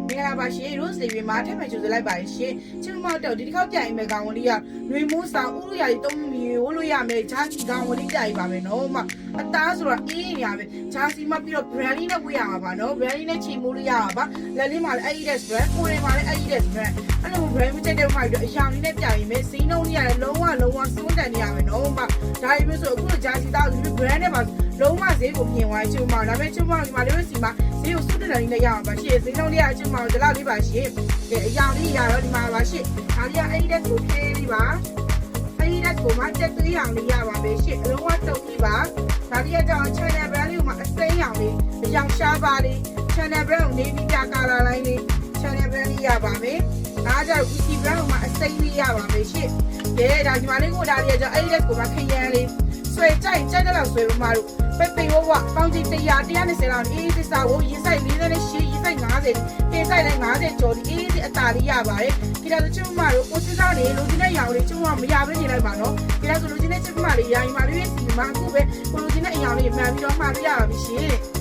မင်္ဂလာပါရှင် Rose လေးမှာထပ်မံကြိုဆိုလိုက်ပါရှင်ချစ်မောက်တော့ဒီတစ်ခေါက်ပြိုင်မယ်ကောင်လေးကຫນွေမိုးဆောင်ဥရရာကြီး3မျိုးလို့ရမယ်ဂျာစီကောင်လေးပြိုင်ပါမယ်နော်မအသားဆိုတော့အေးနေရပဲဂျာစီမှပြီးတော့ brand လေးနဲ့ဝေးရမှာပါနော် brand လေးနဲ့ချီမိုးလို့ရမှာပါလက်လေးမှာလည်း Adidas brand ကိုယ်တွေမှာလည်း Adidas brand အဲ့လို brand မချက်တဲ့မှာပြီးတော့အရောင်လေးနဲ့ပြိုင်မယ်စီးနှုံးလေးရတယ်လုံးဝစိုးတန်နေရမယ်နော်မဒါရီမျိုးဆိုအခုဂျာစီသားဒီ brand နဲ့ပါလုံးဝဈေးကိုမြင်သွားချင်မှာဒါပေမဲ့ချင်မှာဒီမှာလေးစီမှာဈေးကိုစွတ်တက်နေရမှာပါရှေ့ဈေးနှုံးလေးကချင်မှာဒီလောက်လေးပါရှေ့အရောင်လေးရတော့ဒီမှာပါရှေ့ဒါလေးက Adidas ကိုဖြည့်လေးပါAdidas ကိုမှတက်သွေးရောင်လေးရပါမယ်ရှေ့အလုံးဝတုံးပြီးပါဒါလေးကတော့ Channel brand လေးကိုမှအစိမ်းရောင်လေးအရောင်ရှားပါလေး Channel brand ကိုနေပြီးပြကာလာလိုင်းလေး Channel brand လေးရပါမယ်ဒါကြောင့် Gucci brand ကိုမှအစိမ်းလေးရပါမယ်ရှေ့ဒါဒီမှာလေးကိုဒါလေးကတော့ Adidas ကိုမှခရမ်းလေးဆွဲကြိုက်တဲ့လောက်ဆွဲပါမလို့ပိတ်ဝဝပေါင်းကြီး100 120လောက်အေးစစ်စာကိုရေးဆိုင်48ရေးဆိုင်50တင်ဆိုင်လိုက်50ကျော်ဒီအေးစစ်အတာလေးရပါတယ်ဒီတော့ချစ်မတို့ကိုစစ်စားနေလူကြီးနဲ့ရောင်လေးချစ်မမရဘဲနေလိုက်ပါနော်ဒီတော့ဆိုလူကြီးနဲ့ချစ်မလေးရိုင်းပါလေးစီမှာအခုပဲကိုလူကြီးနဲ့အရောင်လေးမှန်ပြီးတော့မှားပြရပါပြီရှင်